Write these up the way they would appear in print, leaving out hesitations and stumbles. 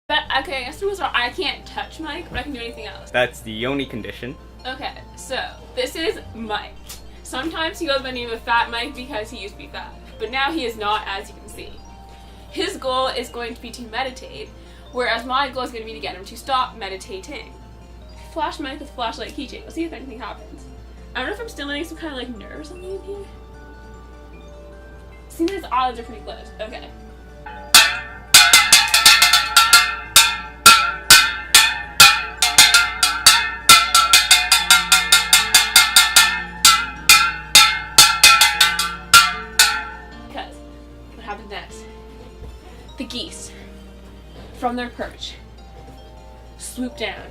But, okay, I guess the rules are I can't touch Mike, but I can do anything else. That's the only condition. Okay, so, this is Mike. Sometimes he goes by the name of Fat Mike because he used to be fat, but now he is not, as you can see. His goal is going to be to meditate, whereas my goal is going to be to get him to stop meditating. Flash Mike with flashlight keychain. Let's see if anything happens. I don't know if I'm stimulating some kind of like nerve or something in here. Seems his eyelids are pretty closed. Okay. Because what happens next? The geese, from their perch, swoop down,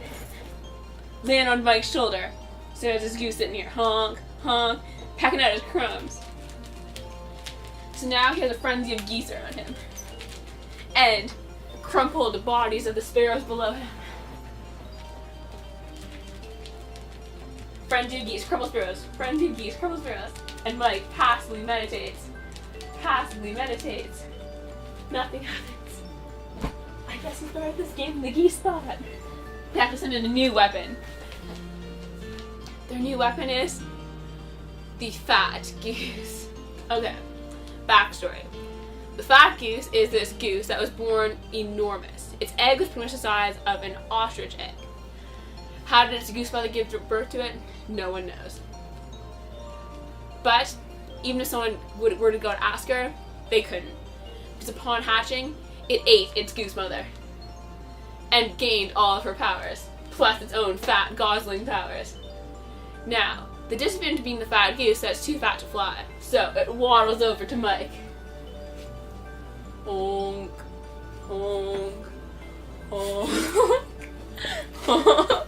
land on Mike's shoulder. So there's this goose sitting here, honk, honk, pecking out his crumbs. So now he has a frenzy of geese around him. And crumpled bodies of the sparrows below him. Frenzy of geese, crumpled sparrows, frenzy of geese, crumpled sparrows. And Mike passively meditates. Passively meditates. Nothing happens. I guess he started this game in the geese thought. They have to send in a new weapon. Their new weapon is the fat goose. Okay, backstory. The fat goose is this goose that was born enormous. Its egg was pretty much the size of an ostrich egg. How did its goose mother give birth to it? No one knows. But even if someone were to go and ask her, they couldn't. Because upon hatching, it ate its goose mother and gained all of her powers, plus its own fat guzzling powers. Now, the disadvantage of being the fat goose is that it's too fat to fly, so it waddles over to Mike. Honk, honk, honk, honk.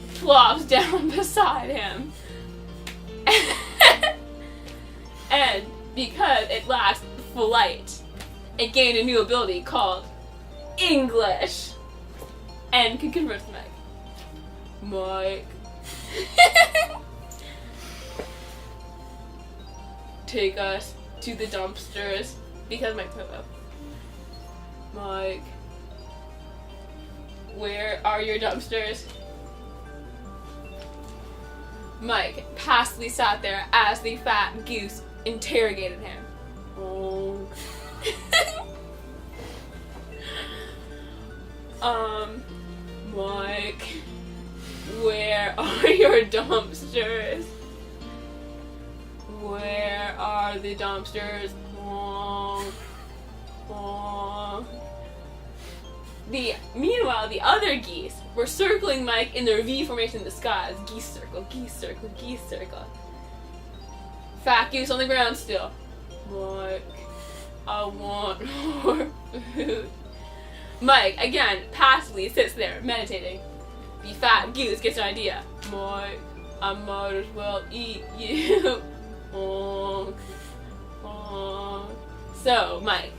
Flops down beside him. And because it lacks flight, it gained a new ability called English. And can converse to Mike. Mike. Take us to the dumpsters. Because Mike's Popo. Mike. Where are your dumpsters? Mike passively sat there as the fat goose interrogated him. Oh. Mike, where are your dumpsters? Where are the dumpsters? Honk, honk. Meanwhile, the other geese were circling Mike in their V formation in the skies. Geese circle, geese circle, geese circle. Fat goose on the ground still. Mike, I want more food. Mike, again, passively sits there, meditating. The fat goose gets an idea. Mike, I might as well eat you. Honk, honk. So, Mike,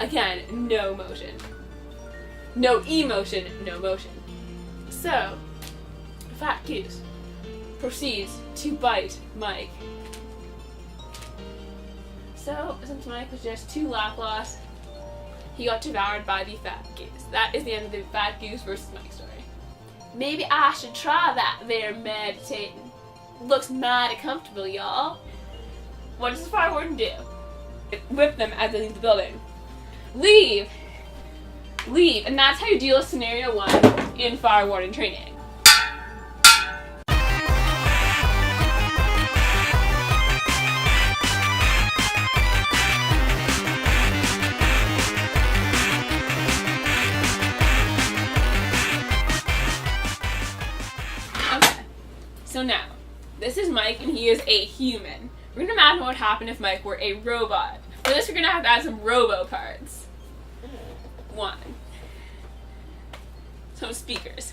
again, no motion. No emotion, no motion. So, fat goose proceeds to bite Mike. So, since Mike was just too laughless, he got devoured by the fat goose. That is the end of the fat goose versus Mike story. Maybe I should try that there meditating. Looks mighty comfortable, y'all. What does the fire warden do? Whip them as they leave the building. Leave! Leave, and that's how you deal with scenario 1 in fire warden training. Okay, so now, this is Mike and he is a human. We're gonna imagine what would happen if Mike were a robot. For this, we're gonna have to add some robo parts. 1. Some speakers.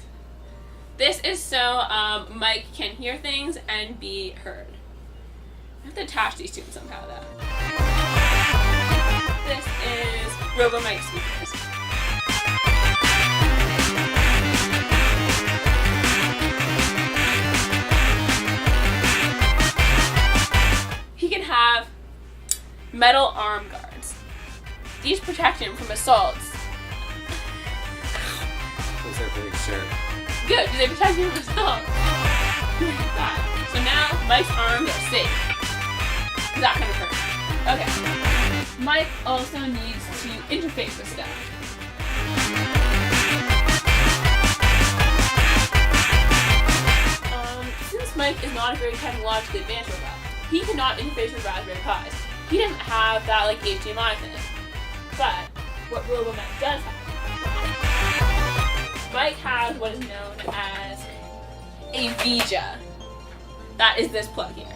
This is so Mike can hear things and be heard. I have to attach these two somehow though. This is Robo Mike speakers. He can have metal arm guards. These protect him from assaults Because they're big, sir. Good, because they protect you from stuff. So now Mike's arms are safe. That kind of hurt. Okay. Mike also needs to interface with stuff. Since Mike is not a very technologically advanced robot, he cannot interface with Raspberry Pis. He doesn't have that like HDMI thing. But what RoboMike does have, Mike has what is known as a VIA. That is this plug here.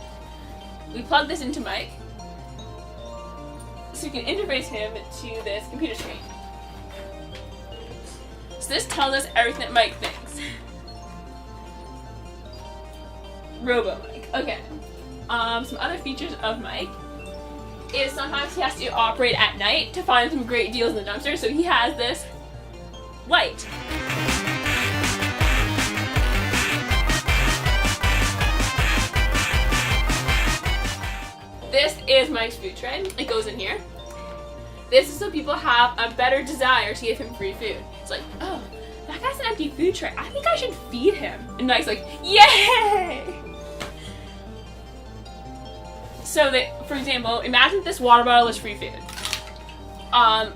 We plug this into Mike, so we can interface him to this computer screen. So this tells us everything that Mike thinks. RoboMike. Okay. Some other features of Mike is sometimes he has to operate at night to find some great deals in the dumpster, so he has this light. This is Mike's food tray. It goes in here. This is so people have a better desire to give him free food. It's like, oh, that guy's an empty food tray. I think I should feed him. And Mike's like, yay! So that, for example, imagine if this water bottle is free food.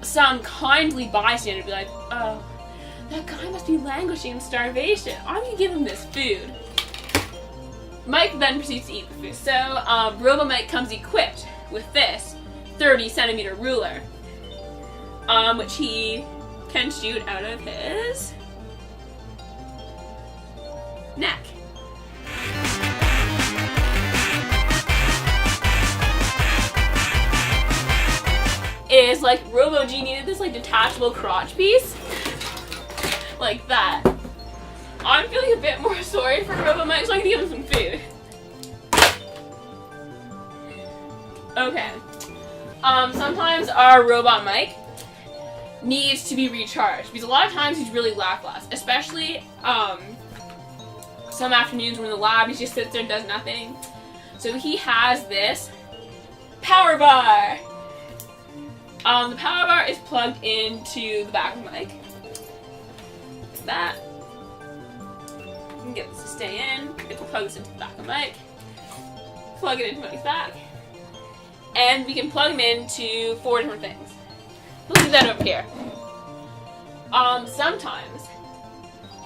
Some kindly bystander would be like, oh, that guy must be languishing in starvation. I'm gonna give him this food. Mike then proceeds to eat the food. So, RoboMike comes equipped with this 30-centimeter ruler, which he can shoot out of his neck. Is like Robo-G needed this like detachable crotch piece, like that. I'm feeling a bit more sorry for RoboMike, so I'm gonna give him some food. Okay. Sometimes our robot Mike needs to be recharged because a lot of times he's really lackluster, especially some afternoons when in the lab he just sits there and does nothing. So he has this power bar. The power bar is plugged into the back of Mike. Like that. You can get this to stay in. You get to plug this into the back of Mike. Plug it into Mike's back. And we can plug him into 4 different things. Let's do that over here. Sometimes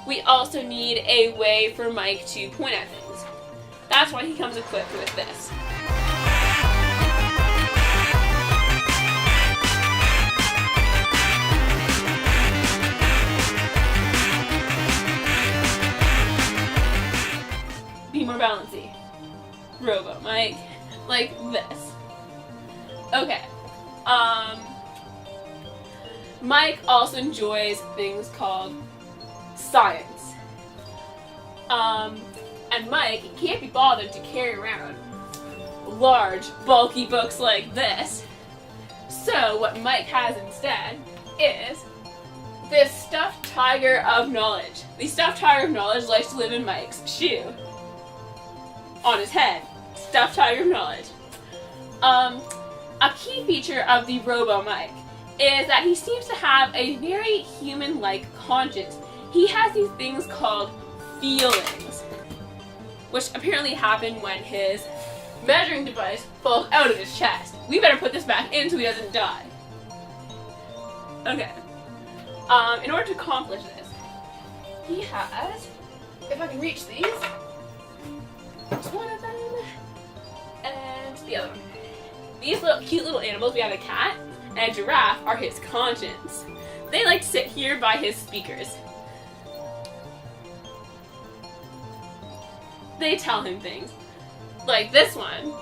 we also need a way for Mike to point at things. That's why he comes equipped with this. Be more balancy. Robo Mike. Like this. Okay. Mike also enjoys things called science. And Mike can't be bothered to carry around large, bulky books like this. So what Mike has instead is this stuffed tiger of knowledge. The stuffed tiger of knowledge likes to live in Mike's shoe. On his head. Stuffed tiger of knowledge. A key feature of the Robo Mike is that he seems to have a very human-like conscience. He has these things called feelings, which apparently happen when his measuring device falls out of his chest. We better put this back in so he doesn't die. Okay. In order to accomplish this, he has, if I can reach these, one of them, and the other one. These little cute little animals, we have a cat and a giraffe, are his conscience. They like to sit here by his speakers. They tell him things. Like this one.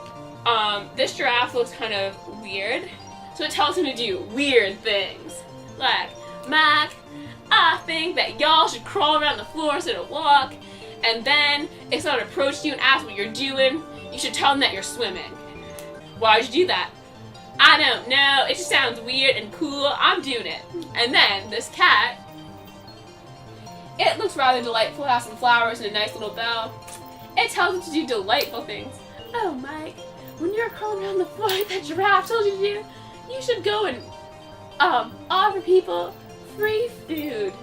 This giraffe looks kind of weird, so it tells him to do weird things. Like, Mac, I think that y'all should crawl around the floor instead of walk, and then if someone approaches you and asks what you're doing, you should tell them that you're swimming. Why'd you do that? I don't know, it just sounds weird and cool, I'm doing it. And then, this cat, it looks rather delightful, it has some flowers and a nice little bell. It tells it to do delightful things. Oh, Mike, when you're crawling around the floor like that giraffe told you to do, you should go and, offer people free food.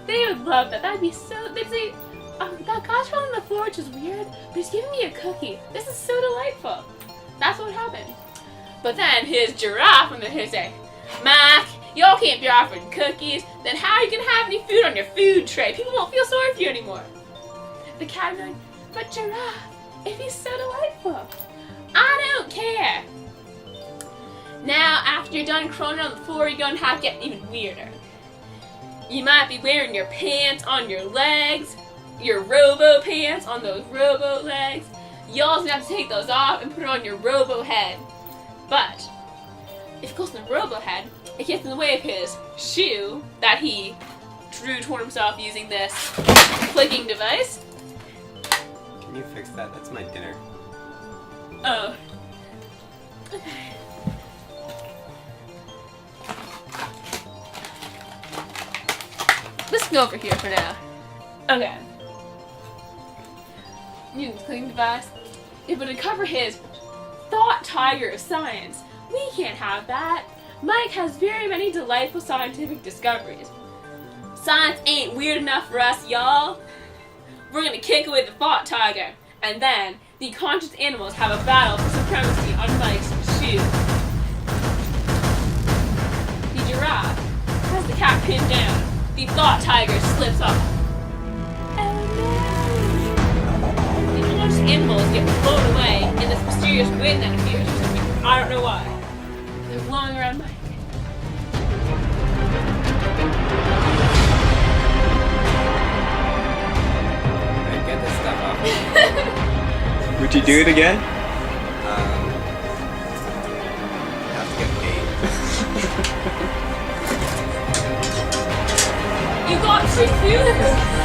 They would love that. That'd be so. They'd say, "Oh, that guy's on the forge is weird, but he's giving me a cookie. This is so delightful." That's what happened. But then his giraffe and then he'd say, "Mike, y'all can't be offering cookies. Then how are you gonna have any food on your food tray? People won't feel sorry for you anymore." The cat would be like, "But giraffe, it'd be so delightful." I don't care. Now, after you're done crawling on the floor, you're gonna have to get even weirder. You might be wearing your pants on your legs, your robo pants on those robo legs. Y'all's gonna have to take those off and put it on your robo head. But if it goes in the robo head, it gets in the way of his shoe that he drew toward himself using this clicking device. Can you fix that? That's my dinner. Oh. Okay. Let's go over here for now. Okay. Using the clicking device, it would cover his thought tiger of science. We can't have that. Mike has very many delightful scientific discoveries. Science ain't weird enough for us, y'all. We're gonna kick away the thought tiger, and then the conscious animals have a battle for supremacy on Mike's shoe. The giraffe has the cat pinned down. The thought tiger slips off. Oh no! The conscious animals get blown away in this mysterious wind that appears for some reason. I don't know why. They're blowing around Mike. Get this stuff off. Would you do it again? Have to get paid. You got free food?